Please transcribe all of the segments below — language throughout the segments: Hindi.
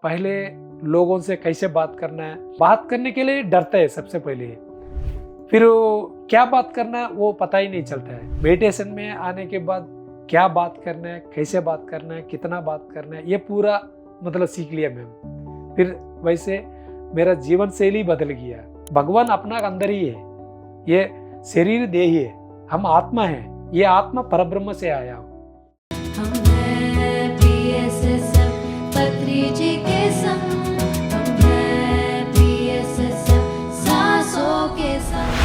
पहले लोगों से कैसे बात करना है, बात करने के लिए डरते हैं सबसे पहले। फिर वो क्या बात करना है वो पता ही नहीं चलता है। मेडिटेशन में आने के बाद क्या बात करना है, कैसे बात करना है, कितना बात करना है, ये पूरा मतलब सीख लिया मैम। फिर वैसे मेरा जीवन शैली बदल गया। भगवान अपना अंदर ही है, ये शरीर देही है, हम आत्मा है, ये आत्मा परब्रह्म से आया हो। हम हैं PSSM पत्री जी के संग, हम हैं PSSM सांसों के संग।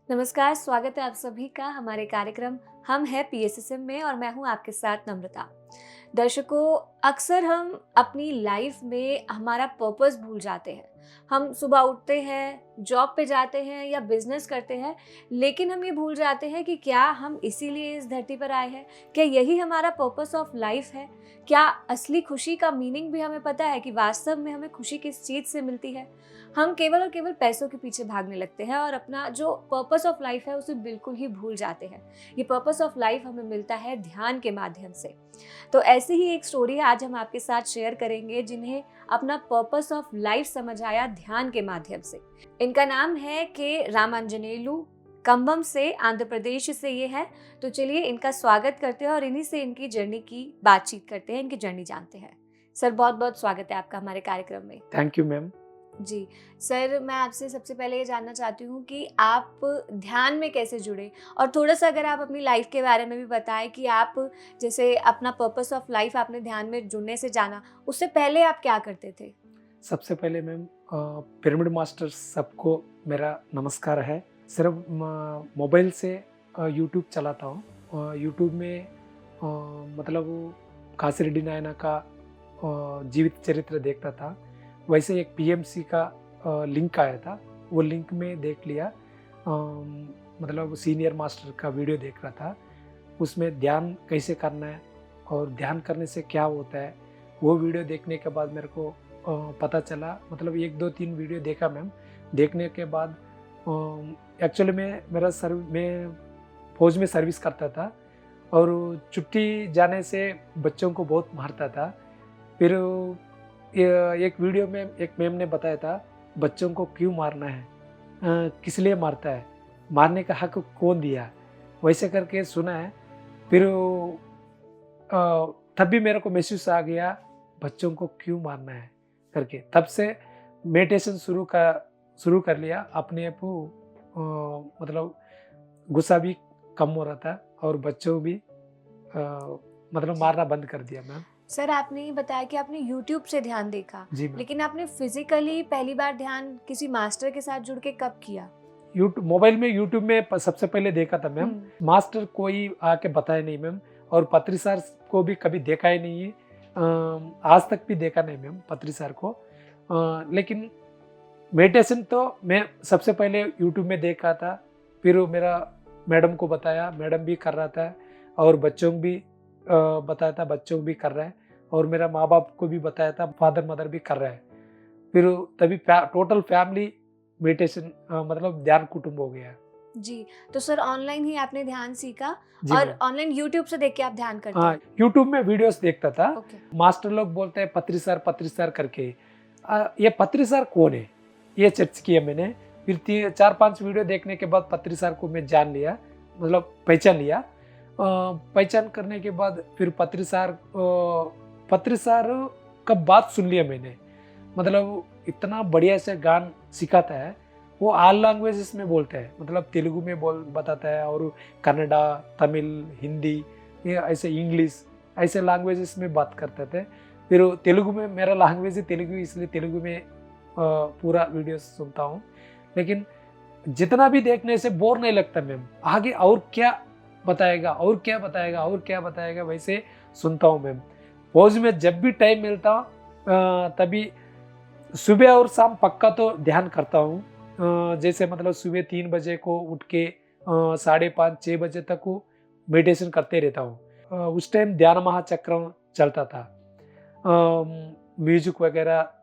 नमस्कार, स्वागत है आप सभी का हमारे कार्यक्रम हम हैं PSSM में और मैं हूं आपके साथ नम्रता। दर्शकों, अक्सर हम अपनी लाइफ में हमारा पर्पस भूल जाते हैं। हम सुबह उठते हैं, जॉब पे जाते हैं या बिजनेस करते हैं, लेकिन हम ये भूल जाते हैं कि क्या हम इसीलिए इस धरती पर आए हैं? क्या यही हमारा पर्पस ऑफ लाइफ है? क्या असली खुशी का मीनिंग भी हमें पता है कि वास्तव में हमें खुशी किस चीज़ से मिलती है? हम केवल और केवल पैसों के पीछे भागने लगते हैं और अपना जो पर्पस ऑफ लाइफ है उसे बिल्कुल ही भूल जाते हैं। ये पर्पस ऑफ लाइफ हमें मिलता है ध्यान के माध्यम से। तो ऐसी ही एक स्टोरी आज हम आपके साथ शेयर करेंगे जिन्हें अपना पर्पस ऑफ लाइफ समझ आया ध्यान के माध्यम से। इनका नाम है के रामांजनेलू, कंबम से, आंध्र प्रदेश से ये है। तो चलिए इनका स्वागत करते हैं और इन्हीं से इनकी जर्नी की बातचीत करते हैं, इनकी जर्नी जानते हैं। सर, बहुत बहुत स्वागत है आपका हमारे कार्यक्रम में। Thank you ma'am. जी सर, मैं आपसे सबसे पहले ये जानना चाहती हूँ कि आप ध्यान में कैसे जुड़े, और थोड़ा सा अगर आप अपनी लाइफ के बारे में भी बताएं कि आप जैसे अपना पर्पस ऑफ लाइफ आपने ध्यान में जुड़ने से जाना, उससे पहले आप क्या करते थे? सबसे पहले मैम पिरामिड मास्टर सबको मेरा नमस्कार है। सिर्फ मोबाइल से यूट्यूब चलाता हूँ। यूट्यूब में मतलब काशी रेड्डी नायना का जीवित चरित्र देखता था। वैसे एक पीएमसी का लिंक आया था, वो लिंक में देख लिया। मतलब सीनियर मास्टर का वीडियो देख रहा था, उसमें ध्यान कैसे करना है और ध्यान करने से क्या होता है, वो वीडियो देखने के बाद मेरे को पता चला। मतलब 1-2-3 वीडियो देखा मैम। देखने के बाद एक्चुअली मैं फौज में सर्विस करता था और छुट्टी जाने से बच्चों को बहुत मारता था। फिर एक वीडियो में एक मैम ने बताया था बच्चों को क्यों मारना है, किस लिए मारता है, मारने का हक कौन दिया, वैसे करके सुना है। फिर तब भी मेरे को महसूस आ गया बच्चों को क्यों मारना है करके। तब से मेडिटेशन शुरू कर लिया। अपने आप मतलब गुस्सा भी कम हो रहा था और बच्चों भी मतलब मारना बंद कर दिया मैम। सर, आपने ये बताया कि आपने यूट्यूब से ध्यान देखा, जी मैम। लेकिन आपने फिजिकली पहली बार ध्यान किसी मास्टर के साथ जुड़ के कब किया? मोबाइल में यूट्यूब में सबसे पहले देखा था मैम। मास्टर कोई आके बताया नहीं मैम, और पत्री सर को भी कभी देखा ही नहीं है। आज तक भी देखा नहीं मैम पत्री सर को। लेकिन मेडिटेशन तो मैं सबसे पहले यूट्यूब में देखा था। फिर मेरा मैडम को बताया, मैडम भी कर रहा था और बच्चों को भी बताया था, बच्चों को भी कर रहा है, और मेरा माँ बाप को भी बताया था, फादर मदर भी कर रहा है। फिर तभी टोटल फैमिली मेडिटेशन मतलब ध्यान कुटुंब हो गया। जी, तो सर ऑनलाइन ही आपने ध्यान सीखा जी और मैम। ऑनलाइन यूट्यूब से देख के आप ध्यान करते हाँ, हैं? यूट्यूब में वीडियोस देखता था। ओके। मास्टर लोग बोलते हैं पत्री सर करके। ये पत्री सर कौन है, ये सर्च किया मैंने। फिर 4-5 वीडियो देखने के बाद पत्री सर को मैं जान लिया, मतलब पहचान लिया। पहचान करने के बाद फिर पत्री सर का बात सुन लिया मैंने। मतलब इतना बढ़िया से गान सिखाता है। वो ऑल लैंग्वेजेस में बोलता है, मतलब तेलुगु में बताता है, और कन्नड़ा, तमिल, हिंदी, ये ऐसे इंग्लिश, ऐसे लैंग्वेजेस में बात करते थे। फिर तेलुगु में, मेरा लैंग्वेज है तेलुगु, इसलिए तेलुगु में पूरा वीडियो सुनता हूँ। लेकिन जितना भी देखने से बोर नहीं लगता मैम। आगे और क्या बताएगा और क्या बताएगा और क्या बताएगा, वैसे सुनता हूँ मैम। फौज में जब भी टाइम मिलता तभी सुबह और शाम पक्का तो ध्यान करता हूँ। जैसे मतलब सुबह 3 बजे को उठ के 5:30-6 बजे तक को मेडिटेशन करते रहता हूँ। उस टाइम ध्यान महाचक्र चलता था। म्यूजिक वगैरह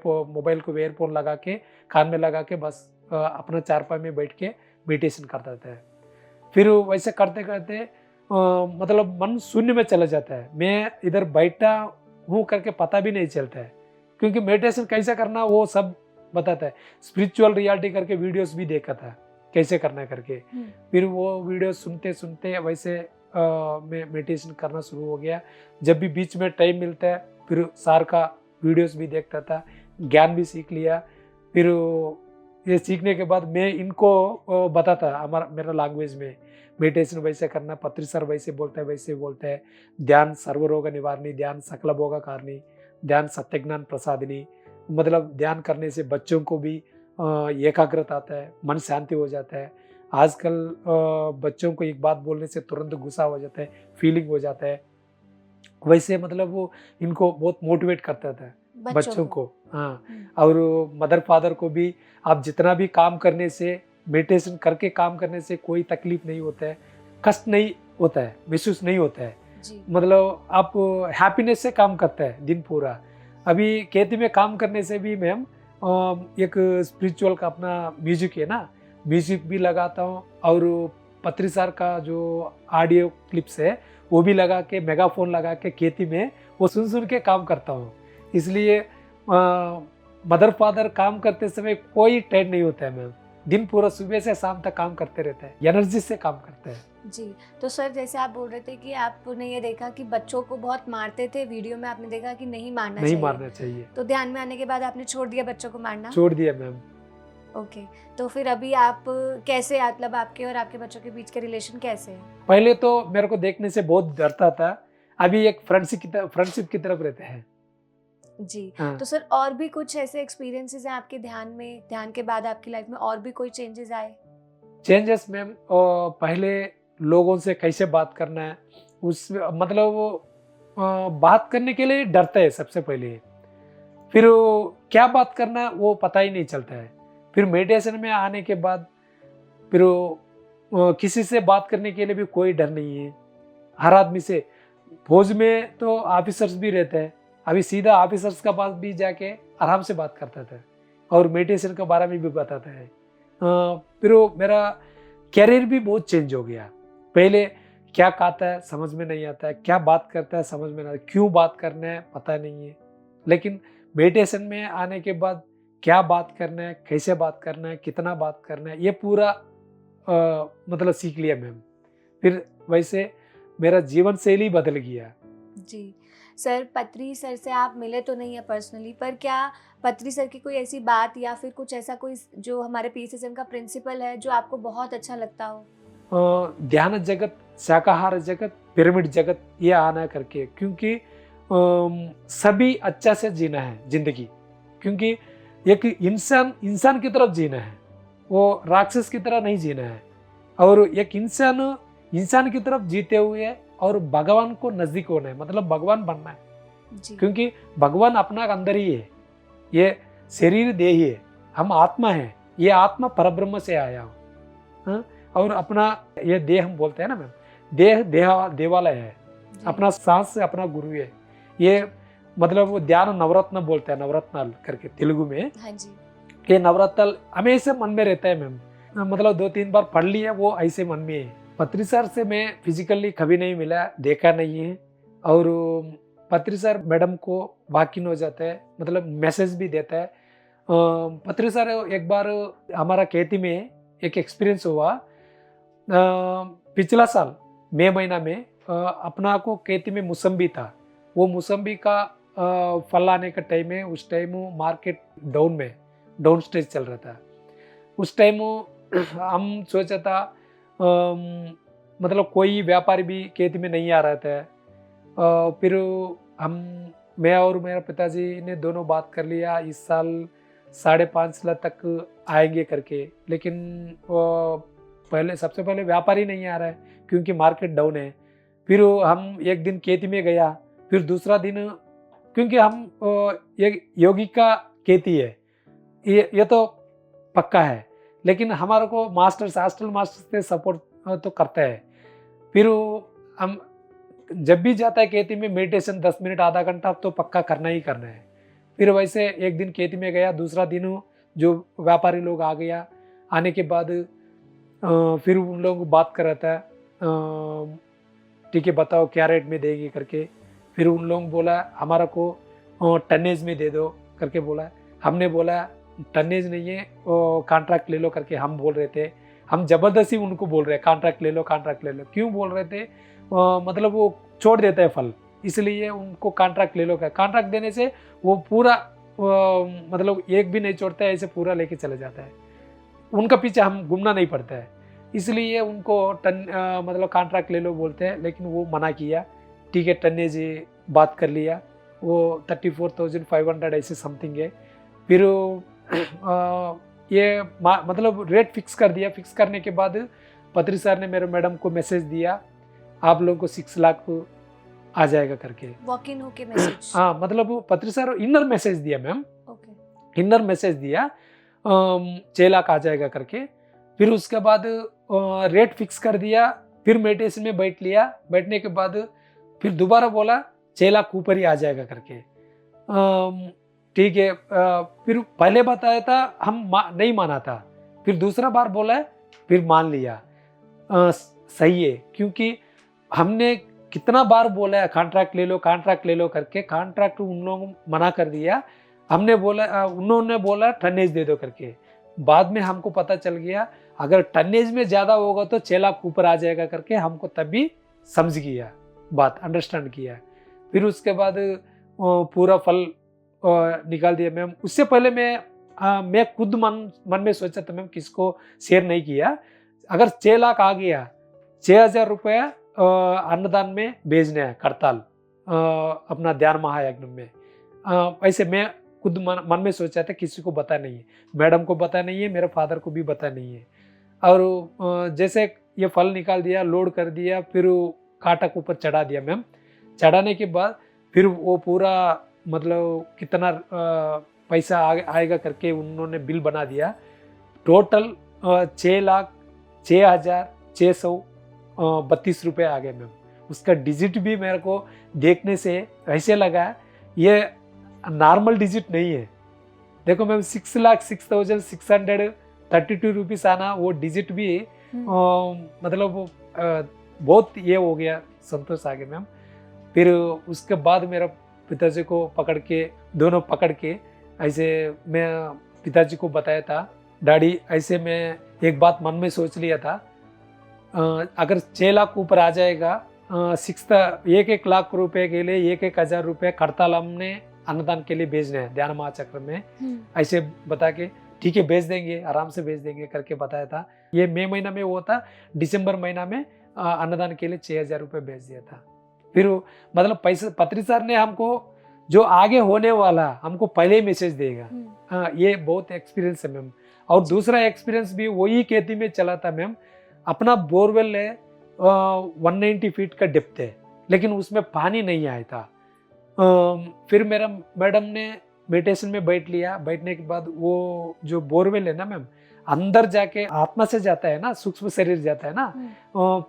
मोबाइल को एयरफोन लगा के कान में लगा के बस अपना चारपाई में बैठ के मेडिटेशन करता था। फिर वैसे करते करते मतलब मन शून्य में चला जाता है, मैं इधर बैठा हूँ करके पता भी नहीं चलता है, क्योंकि मेडिटेशन कैसे करना वो सब बताता है। स्पिरिचुअल रियलिटी करके वीडियोस भी देखा था कैसे करना करके, फिर वो वीडियो सुनते सुनते वैसे मैं मेडिटेशन करना शुरू हो गया। जब भी बीच में टाइम मिलता है फिर सार का वीडियोस भी देखता था, ज्ञान भी सीख लिया। फिर ये सीखने के बाद मैं इनको बताता हमारा मेरा लैंग्वेज में, मेडिटेशन वैसे करना, पत्री सर वैसे बोलता है वैसे बोलता है, ध्यान सर्वरोग निवारणी, ध्यान सकल भोग कारणी, ध्यान सत्यज्ञान प्रसादिनी। मतलब ध्यान करने से बच्चों को भी एकाग्रता आता है, मन शांति हो जाता है। आजकल बच्चों को एक बात बोलने से तुरंत गुस्सा हो जाता है, फीलिंग हो जाता है। वैसे मतलब वो इनको बहुत मोटिवेट करता था बच्चों को। हाँ, और मदर फादर को भी आप जितना भी काम करने से, मेडिटेशन करके काम करने से कोई तकलीफ नहीं होता है, कष्ट नहीं होता है, महसूस नहीं होता है। मतलब आप हैप्पीनेस से काम करता है दिन पूरा। अभी खेती में काम करने से भी मैम एक स्पिरिचुअल का अपना म्यूजिक है ना, म्यूजिक भी लगाता हूँ, और पत्री सर का जो ऑडियो क्लिप्स है वो भी लगा के, मेगाफोन लगा के खेती में वो सुन सुन के काम करता हूँ। इसलिए मदर फादर काम करते समय कोई टेंशन नहीं होता है मैम, दिन पूरा सुबह से शाम तक काम करते रहते हैं, एनर्जी से काम करते हैं। जी, तो सर जैसे आप बोल रहे थे कि आपने ये देखा कि बच्चों को बहुत मारते थे, वीडियो में आपने देखा कि नहीं मारना चाहिए, तो ध्यान में आने के बाद आपने छोड़ दिया बच्चों को मारना? छोड़ दिया मैम। ओके, तो फिर अभी आप कैसे, मतलब आपके और आपके बच्चों के बीच के रिलेशन कैसे है? पहले तो मेरे को देखने से बहुत डरता था, अभी एक फ्रेंडशिप की तरफ रहते हैं। जी, हाँ। तो सर और भी कुछ ऐसे एक्सपीरियंसेस हैं आपके ध्यान के बाद आपकी लाइफ में और भी कोई चेंजेस आए? चेंजेस मैम, पहले लोगों से कैसे बात करना है, उस मतलब वो बात करने के लिए डरता है सबसे पहले, फिर क्या बात करना है वो पता ही नहीं चलता है। फिर मेडिटेशन में आने के बाद फिर किसी से बात करने के लिए भी कोई डर नहीं है, हर आदमी से। फौज में तो ऑफिसर्स भी रहते हैं, अभी सीधा ऑफिसर्स का पास भी जाके आराम से बात करता था, और मेडिटेशन के बारे में भी बताता है। फिर मेरा कैरियर भी बहुत चेंज हो गया। पहले क्या कहता है समझ में नहीं आता है, क्या बात करता है समझ में नहीं आता, क्यों बात करना है पता नहीं है। लेकिन मेडिटेशन में आने के बाद क्या बात करना है, कैसे बात करना है, कितना बात करना है, ये पूरा मतलब सीख लिया मैम। फिर वैसे मेरा जीवन शैली बदल गया। जी, सर पत्री सर से आप मिले तो नहीं है पर्सनली, पर क्या पत्री सर की कोई ऐसी बात या फिर कुछ ऐसा कोई जो हमारे पीएसएसएम का प्रिंसिपल है जो आपको बहुत अच्छा लगता हो? ध्यान जगत, शाकाहार जगत, पिरामिड जगत, ये आना करके, क्योंकि सभी अच्छा से जीना है जिंदगी। क्योंकि एक इंसान की तरफ जीना है, वो राक्षस की तरह नहीं जीना है। और एक इंसान की तरफ जीते हुए और भगवान को नजदीक होना है, मतलब भगवान बनना है। क्योंकि भगवान अपना अंदर ही है, ये शरीर देह ही है, हम आत्मा है, ये आत्मा परब्रह्म से आया हो। और अपना ये देह हम बोलते हैं ना मैम, देवालय है, अपना सांस से अपना गुरु है। ये मतलब वो ध्यान नवरत्न बोलते हैं, नवरत्नाल करके तेलुगु में। हाँ जी। ये नवरत्नाल हमेशा मन में रहता है मैम, मतलब 2-3 बार पढ़ लिया वो ऐसे मन में है। पत्री सर से मैं फिजिकली कभी नहीं मिला, देखा नहीं है, और पत्री सर मैडम को वाकिन हो जाता है, मतलब मैसेज भी देता है। पत्री सर एक बार हमारा खेती में एक एक्सपीरियंस हुआ, पिछला साल मई महीना में अपना को खेती में मौसम्बी था, वो मौसम्बी का फल आने का टाइम है। उस टाइम मार्केट डाउन स्टेज चल रहा था। उस टाइम हम सोचा था मतलब कोई व्यापारी भी खेती में नहीं आ रहा था। फिर मैं और मेरे पिताजी ने दोनों बात कर लिया, इस साल 5.5 लाख तक आएंगे करके। लेकिन सबसे पहले व्यापारी नहीं आ रहा है क्योंकि मार्केट डाउन है। फिर हम एक दिन खेती में गया, फिर दूसरा दिन, क्योंकि हम एक योगी का खेती है, ये तो पक्का है, लेकिन हमारे को हॉस्टल मास्टर से सपोर्ट तो करता है। फिर हम जब भी जाता है खेती में मेडिटेशन 10 मिनट आधा घंटा तो पक्का करना ही करना है। फिर वैसे एक दिन खेती में गया, दूसरा दिन जो व्यापारी लोग आ गया, आने के बाद फिर उन लोगों को बात कर रहा था, ठीक है बताओ क्या रेट में देगी करके। फिर उन लोगों बोला हमारा को टनेज में दे दो करके बोला। हमने बोला टनेज नहीं है, कॉन्ट्रैक्ट ले लो करके हम बोल रहे थे। हम ज़बरदस्ती उनको बोल रहे हैं कॉन्ट्रैक्ट ले लो, कॉन्ट्रैक्ट ले लो। क्यों बोल रहे थे? मतलब वो छोड़ देते हैं फल, इसलिए उनको कॉन्ट्रैक्ट ले लो। क्या कॉन्ट्रैक्ट देने से वो पूरा मतलब एक भी नहीं छोड़ता है, ऐसे पूरा लेके चले जाता है। उनका पीछे हम घूमना नहीं पड़ता है, इसलिए उनको मतलब कॉन्ट्रैक्ट ले लो बोलते हैं। लेकिन वो मना किया। ठीक है टन्नेज बात कर लिया, वो 34,500 ऐसे समथिंग है। फिर ये मतलब रेट फिक्स कर दिया। फिक्स करने के बाद पत्री सर ने मेरे मैडम को मैसेज दिया आप लोगों को 6 लाख आ जाएगा करके। वॉक इन होके मैसेज? हाँ मतलब पत्री सर इनर मैसेज दिया मैम। ओके। इनर मैसेज दिया 6 लाख आ जाएगा करके। फिर उसके बाद रेट फिक्स कर दिया। फिर मेडिटेशन में बैठ लिया। बैठने के बाद फिर दोबारा बोला 6 लाख ऊपर ही आ जाएगा करके। ठीक है। फिर पहले बताया था हम नहीं माना था, फिर दूसरा बार बोला है, फिर मान लिया। सही है, क्योंकि हमने कितना बार बोला है कॉन्ट्रैक्ट ले लो, कॉन्ट्रैक्ट ले लो करके। कॉन्ट्रैक्ट उन लोगों ने मना कर दिया। हमने बोला, उन्होंने बोला टनेज दे दो करके। बाद में हमको पता चल गया अगर टनेज में ज़्यादा होगा तो 6 लाख ऊपर आ जाएगा करके। हमको तभी समझ गया बात, अंडरस्टैंड किया। फिर उसके बाद पूरा फल निकाल दिया मैम। उससे पहले मैं खुद मन में सोचा था मैम, किसको शेयर नहीं किया। अगर 6 लाख आ गया, 6,000 रुपये अन्नदान में भेजने हैं करताल, अपना ध्यान महायज्ञ में। ऐसे मैं खुद मन में सोचा था, किसी को पता नहीं है, मैडम को पता नहीं है, मेरे फादर को भी पता नहीं है। और जैसे ये फल निकाल दिया, लोड कर दिया, फिर कांटा के ऊपर चढ़ा दिया मैम। चढ़ाने के बाद फिर वो पूरा मतलब कितना पैसा आएगा करके उन्होंने बिल बना दिया। टोटल 6,06,632 रुपये आ गए मैम। उसका डिजिट भी मेरे को देखने से ऐसे लगा ये नॉर्मल डिजिट नहीं है। देखो मैम 6,06,632 रुपीज़ आना, वो डिजिट भी मतलब बहुत ये हो गया, संतोष आ गया मैम। फिर उसके बाद मेरा पिताजी को पकड़ के, दोनों पकड़ के ऐसे मैं पिताजी को बताया था, डैडी ऐसे मैं एक बात मन में सोच लिया था, अगर 6 लाख ऊपर आ जाएगा, 1 लाख रुपए के लिए 1,000 रुपये करताल हमने अन्नदान के लिए भेजने हैं ध्यान महाचक्र में। ऐसे बता के ठीक है भेज देंगे, आराम से भेज देंगे करके बताया था। ये मई महीना में वो था, दिसंबर महीना में अन्नदान के लिए 6,000 रुपये भेज दिया था। फिर मतलब पैसे पत्री सर ने हमको जो आगे होने वाला हमको पहले ही मैसेज देगा। हाँ ये बहुत एक्सपीरियंस है मैम। और दूसरा एक्सपीरियंस भी वही खेती में चला था मैम। अपना बोरवेल है 190 फीट का डेप्थ है, लेकिन उसमें पानी नहीं आया था। फिर मेरा मैडम ने मेडिटेशन में बैठ लिया। बैठने के बाद वो जो बोरवेल है ना मैम, अंदर जाके आत्मा से जाता है ना, सूक्ष्म शरीर जाता है ना,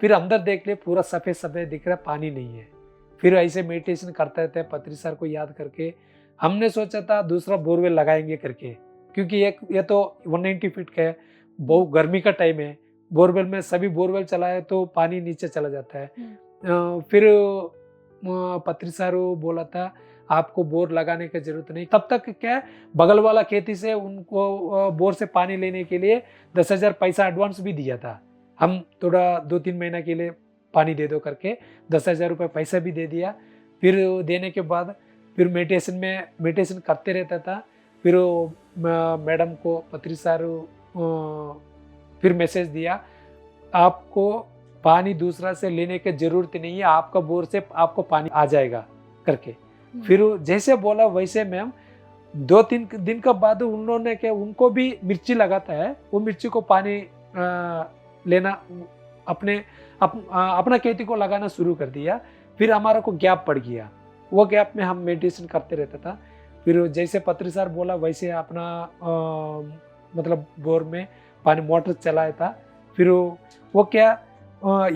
फिर अंदर देख ले पूरा सफेद सफेद दिख रहा, पानी नहीं है। फिर ऐसे मेडिटेशन करते थे पत्री सर को याद करके। हमने सोचा था दूसरा बोरवेल लगाएंगे करके, क्योंकि ये तो 190 फीट का है, बहुत गर्मी का टाइम है, बोरवेल में सभी बोरवेल चलाए तो पानी नीचे चला जाता है। फिर पत्री सर बोला था आपको बोर लगाने की जरूरत नहीं। तब तक क्या बगल वाला खेती से उनको बोर से पानी लेने के लिए 10,000 पैसा एडवांस भी दिया था। हम थोड़ा 2-3 महीना के लिए पानी दे दो करके 10,000 रुपये पैसा भी दे दिया। फिर देने के बाद फिर मेडिटेशन करते रहता था। फिर मैडम को पत्री सर फिर मैसेज दिया, आपको पानी दूसरा से लेने की जरूरत नहीं है, आपका बोर से आपको पानी आ जाएगा करके। फिर जैसे बोला वैसे मैम 2-3 दिन का बाद उन्होंने क्या, उनको भी मिर्ची लगाता है, वो मिर्ची को पानी लेना अपना खेती को लगाना शुरू कर दिया। फिर हमारा को गैप पड़ गया, वो गैप में हम मेडिटेशन करते रहता था। फिर जैसे पत्री सर बोला वैसे अपना मतलब बोर में पानी मोटर चलाया था। फिर वो क्या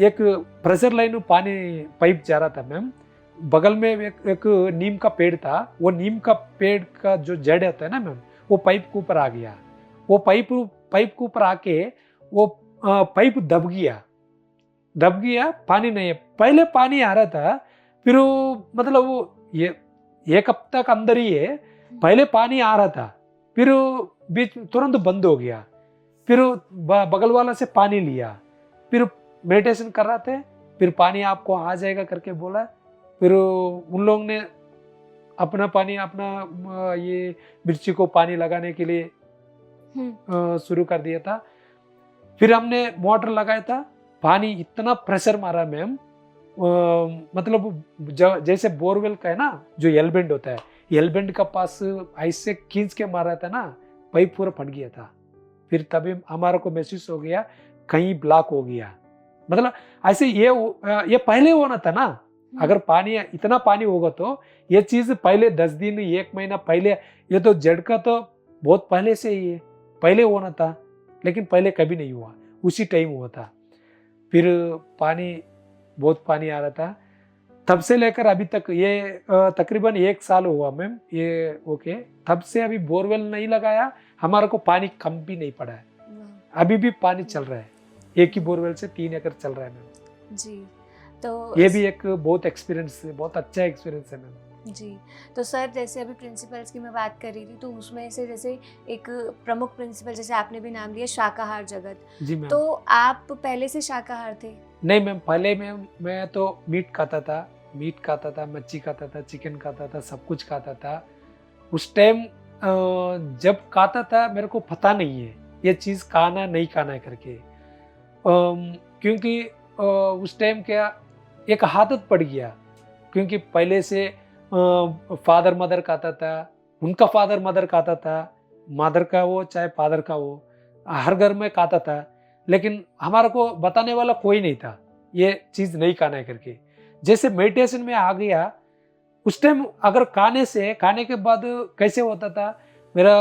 एक प्रेशर लाइन पानी पाइप जा रहा था मैम। बगल में एक नीम का पेड़ था, वो नीम का पेड़ का जो जड़ होता है ना मैम, वो पाइप के ऊपर आ गया। वो पाइप के ऊपर आके वो पाइप दब गया। दब गया, पानी नहीं है। पहले पानी आ रहा था, फिर वो मतलब वो ये 1 हफ्ता के अंदर ही है, पहले पानी आ रहा था, फिर वो बीच तुरंत बंद हो गया। फिर वो बगल वाला से पानी लिया, फिर मेडिटेशन कर रहे थे, फिर पानी आपको आ जाएगा करके बोला। फिर उन लोगों ने अपना पानी अपना ये मिर्ची को पानी लगाने के लिए शुरू कर दिया था। फिर हमने मोटर लगाया था, पानी इतना प्रेशर मारा मैम, मतलब जैसे बोरवेल का है ना, जो एल बेंड होता है, एल बेंड का पास ऐसे खींच के मारा था ना, पाइप पूरा फट गया था। फिर तभी हमारे को महसूस हो गया कहीं ब्लॉक हो गया। मतलब ऐसे ये पहले होना था ना, अगर पानी इतना पानी होगा तो ये चीज पहले 10 दिन 1 महीना पहले, ये तो जड़ का तो बहुत पहले से ही है, पहले होना था, लेकिन पहले कभी नहीं हुआ, उसी टाइम हुआ था। फिर बहुत पानी आ रहा था, तब से लेकर अभी तक ये तकरीबन 1 साल हुआ मैम ये। ओके, तब से अभी बोरवेल नहीं लगाया, हमारे को पानी कम भी नहीं पड़ा है, अभी भी पानी चल रहा है। एक ही बोरवेल से 3 एकड़ चल रहा है मैम जी। तो ये भी एक बहुत अच्छा एक्सपीरियंस है मैम जी। तो सर जैसे अभी प्रिंसिपल्स की मैं बात कर रही थी, तो उसमें से जैसे एक प्रमुख प्रिंसिपल जैसे आपने भी नाम लिया शाकाहार जगत, जी मैम। तो आप पहले से शाकाहार थे? नहीं मैम, पहले मैं तो मीट खाता था, मच्छी खाता था, चिकन खाता था, सब कुछ खाता था। उस टाइम जब खाता था मेरे को पता नहीं है ये चीज़ खाना नहीं खाना है करके, क्योंकि उस टाइम क्या एक आदत पड़ गया, क्योंकि पहले से फादर मदर खाता था, उनका फादर मदर खाता था, मदर का वो चाहे फादर का वो, हर घर में खाता था, लेकिन हमारे को बताने वाला कोई नहीं था ये चीज़ नहीं खाना है करके। जैसे मेडिटेशन में आ गया उस टाइम, अगर खाने के बाद कैसे होता था मेरा,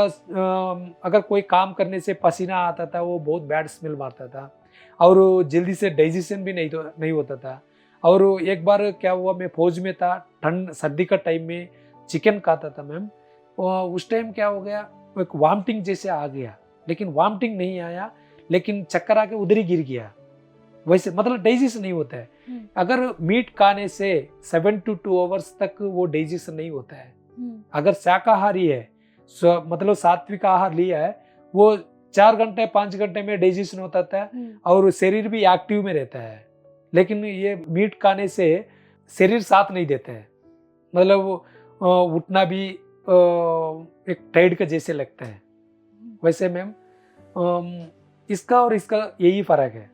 अगर कोई काम करने से पसीना आता था, वो बहुत बैड स्मेल मारता था, और जल्दी से डाइजेशन भी नहीं होता था। और एक बार क्या हुआ, मैं फौज में था, ठंड सर्दी का टाइम में चिकन खाता था मैम, उस टाइम क्या हो गया, एक वॉमिटिंग जैसे आ गया, लेकिन वॉमिटिंग नहीं आया, लेकिन चक्कर आके उधर ही गिर गया। वैसे मतलब डाइजेशन नहीं होता है, अगर मीट खाने से 7 to 2 आवर्स तक वो डाइजेशन नहीं होता है। अगर शाकाहारी है, मतलब सात्विक आहार लिया है, वो 4 घंटे 5 घंटे में डाइजेशन होता था, और शरीर भी एक्टिव में रहता है। लेकिन ये मीट खाने से शरीर साथ नहीं देता है, मतलब उठना भी एक टाइड का जैसे लगता है। वैसे मैम इसका और इसका यही फर्क है।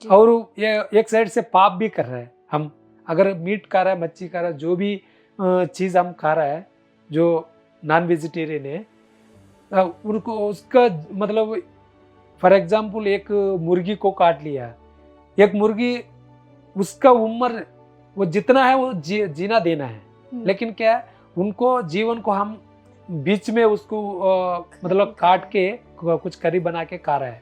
और ये एक साइड से पाप भी कर रहा है हम, अगर मीट खा रहा है, मच्छी खा रहा है, जो भी चीज़ हम खा रहा है, जो नॉन वेजिटेरियन है, उनको उसका मतलब फॉर एग्जाम्पल एक मुर्गी को काट लिया, एक मुर्गी उसका उम्र वो जितना है वो जीना देना है, लेकिन क्या है, उनको जीवन को हम बीच में उसको मतलब काट के कुछ करी बना के खा रहा है,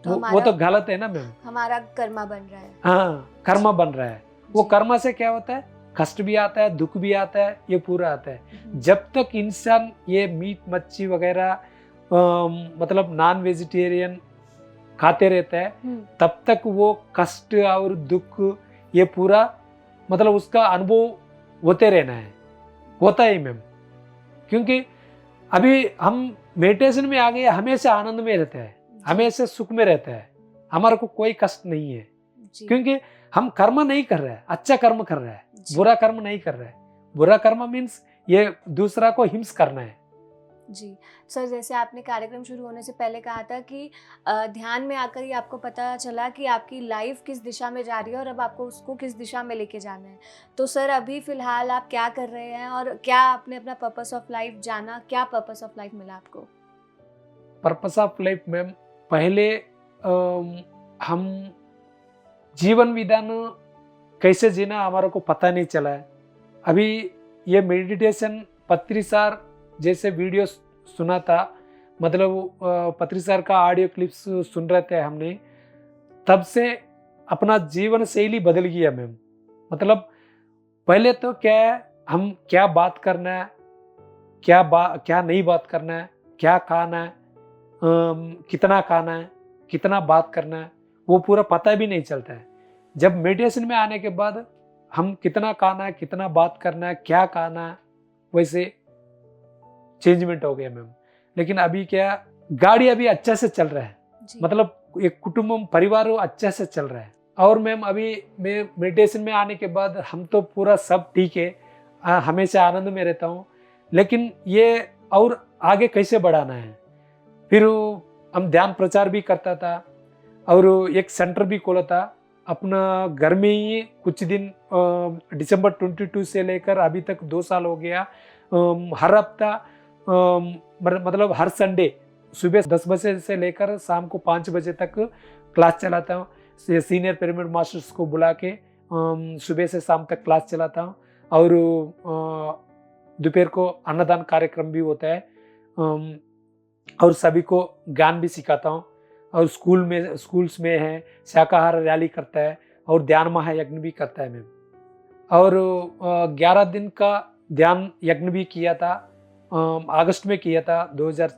तो वो तो गलत है ना मैम। हमारा कर्मा बन रहा है। हाँ, कर्मा बन रहा है। वो कर्मा से क्या होता है, कष्ट भी आता है, दुख भी आता है, ये पूरा आता है। जब तक इंसान ये मीट मच्छी वगैरह मतलब नॉन वेजिटेरियन खाते रहता है, तब तक वो कष्ट और दुख ये पूरा मतलब उसका अनुभव होते रहना है, होता है मैम। क्योंकि अभी हम मेडिटेशन में आ गए, हमेशा आनंद में रहता है, हमेशा सुख में रहता है, हमारे को कोई कष्ट नहीं है, क्योंकि हम कर्म नहीं कर रहे हैं, अच्छा कर्म कर रहा है, बुरा कर्म नहीं कर रहा है। बुरा कर्म मीन्स ये दूसरा को हिंस करना है। जी सर, जैसे आपने कार्यक्रम शुरू होने से पहले कहा था कि ध्यान में आकर ही आपको पता चला कि आपकी लाइफ किस दिशा में जा रही है और अब आपको उसको किस दिशा में लेके जाना है। तो सर अभी फिलहाल आप क्या कर रहे हैं और क्या आपने अपना पर्पस ऑफ लाइफ जाना, क्या पर्पस ऑफ लाइफ मिला आपको? पर्पस ऑफ लाइफ मैम, पहले हम जीवन विधान कैसे जीना हमारे को पता नहीं चला है। अभी ये मेडिटेशन पत्रीसार जैसे वीडियो सुना था, मतलब पत्रीसार का ऑडियो क्लिप्स सुन रहे थे हमने, तब से अपना जीवन शैली बदल गया मैम। मतलब पहले तो क्या है, हम क्या बात करना है, क्या नहीं बात करना है, क्या खाना है, कितना खाना है, कितना बात करना है, वो पूरा पता भी नहीं चलता है। जब मेडिटेशन में आने के बाद हम कितना खाना है, कितना बात करना है, क्या खाना है, वैसे चेंजमेंट हो गया मैम। लेकिन अभी क्या, गाड़ी अभी अच्छा से चल रहा है, जी। मतलब एक कुटुंब परिवार वो अच्छा से चल रहा है। और मैम अभी मैं मेडिटेशन में आने के बाद हम तो पूरा सब ठीक है, हमेशा आनंद में रहता हूँ। लेकिन ये और आगे कैसे बढ़ाना है, फिर हम ध्यान प्रचार भी करता था और एक सेंटर भी खोला था अपना घर में ही। कुछ दिन दिसंबर 22 से लेकर अभी तक 2 साल हो गया। हर हफ्ता मतलब हर संडे सुबह 10 बजे से लेकर शाम को 5 बजे तक क्लास चलाता हूँ। सीनियर पिरामिड मास्टर्स को बुला के सुबह से शाम तक क्लास चलाता हूँ। और दोपहर को अन्नदान कार्यक्रम भी होता है और सभी को ज्ञान भी सिखाता हूँ। और स्कूल्स में है शाकाहार रैली करता है और ध्यान महायज्ञ भी करता है मैम। और 11 दिन का ध्यान यज्ञ भी किया था, अगस्त में किया था 2000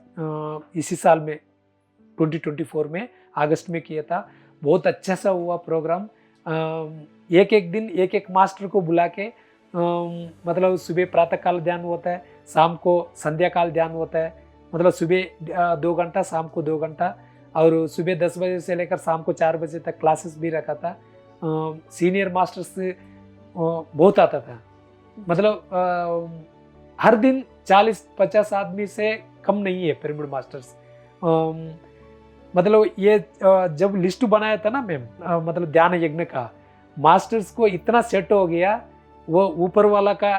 इसी साल में 2024 में अगस्त में किया था। बहुत अच्छा सा हुआ प्रोग्राम। एक एक दिन एक एक मास्टर को बुला के मतलब सुबह प्रातः काल ध्यान होता है, शाम को संध्या काल ध्यान होता है। मतलब सुबह 2 घंटा, शाम को 2 घंटा, और सुबह 10 बजे से लेकर शाम को 4 बजे तक क्लासेस भी रखा था। सीनियर मास्टर्स बहुत आता था, मतलब हर दिन 40-50 आदमी से कम नहीं है पिरामिड मास्टर्स। मतलब ये जब लिस्ट बनाया था ना मैम, मतलब ध्यान यज्ञ का, मास्टर्स को इतना सेट हो गया, वो ऊपर वाला का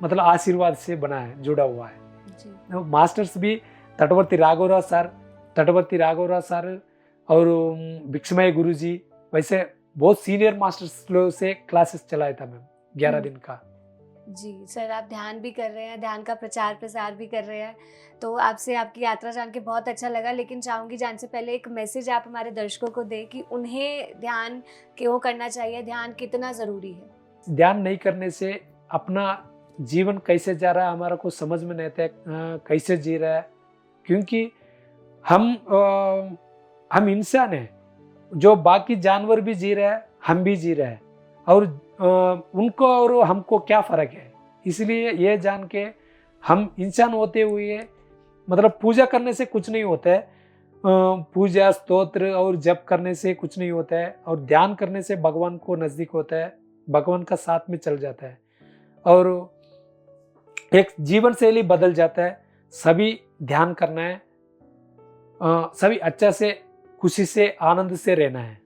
मतलब आशीर्वाद से बना है, जुड़ा हुआ है जी। मास्टर्स भी तटवर्ती राघवराव सर और भिक्षमय गुरु जी, वैसे बहुत सीनियर मास्टर्स लोग से क्लासेस चलाया था मैम 11 दिन का। जी सर, आप ध्यान भी कर रहे हैं, ध्यान का प्रचार प्रसार भी कर रहे हैं, तो आपसे आपकी यात्रा जान के बहुत अच्छा लगा। लेकिन चाहूँगी जानने से पहले एक मैसेज आप हमारे दर्शकों को दें कि उन्हें ध्यान क्यों करना चाहिए, ध्यान कितना ज़रूरी है। ध्यान नहीं करने से अपना जीवन कैसे जा रहा है हमारा को समझ में नहीं आता है, कैसे जी रहा है। क्योंकि हम इंसान हैं, जो बाकी जानवर भी जी रहा है, हम भी जी रहे हैं, और उनको और हमको क्या फ़र्क है। इसलिए ये जान के हम इंसान होते हुए, मतलब पूजा करने से कुछ नहीं होता है, पूजा स्तोत्र और जप करने से कुछ नहीं होता है, और ध्यान करने से भगवान को नज़दीक होता है, भगवान का साथ में चल जाता है और एक जीवन शैली बदल जाता है। सभी ध्यान करना है, सभी अच्छा से खुशी से आनंद से रहना है।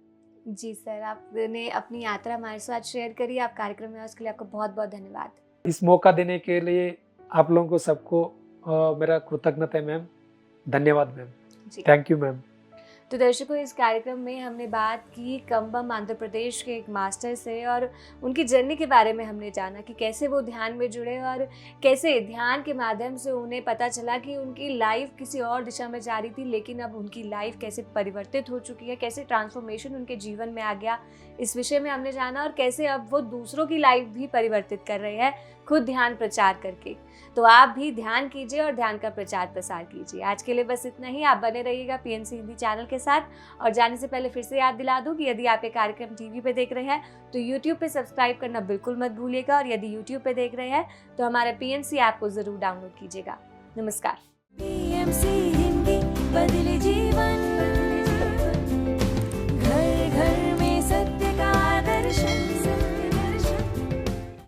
जी सर, आपने अपनी यात्रा हमारे साथ शेयर करी, आप कार्यक्रम में उसके लिए आपको बहुत बहुत धन्यवाद। इस मौका देने के लिए आप लोगों को सबको मेरा कृतज्ञता है मैम, धन्यवाद मैम, थैंक यू मैम। तो दर्शकों, इस कार्यक्रम में हमने बात की कंबम आंध्र प्रदेश के एक मास्टर से, और उनकी जर्नी के बारे में हमने जाना कि कैसे वो ध्यान में जुड़े और कैसे ध्यान के माध्यम से उन्हें पता चला कि उनकी लाइफ किसी और दिशा में जा रही थी, लेकिन अब उनकी लाइफ कैसे परिवर्तित हो चुकी है, कैसे ट्रांसफॉर्मेशन उनके जीवन में आ गया, इस विषय में हमने जाना। और कैसे अब वो दूसरों की लाइफ भी परिवर्तित कर रहे हैं खुद ध्यान प्रचार करके। तो आप भी ध्यान कीजिए और ध्यान का प्रचार प्रसार कीजिए। आज के लिए बस इतना ही। आप बने रहिएगा पीएनसी हिंदी चैनल के साथ। और जाने से पहले फिर से याद दिला दूं कि यदि आप ये कार्यक्रम टीवी पे देख रहे हैं तो यूट्यूब पे सब्सक्राइब करना बिल्कुल मत भूलिएगा, और यदि यूट्यूब पे देख रहे हैं तो हमारे पीएनसी ऐप को जरूर डाउनलोड कीजिएगा। नमस्कार। पीएमसी हिंदी, बदले जीवन।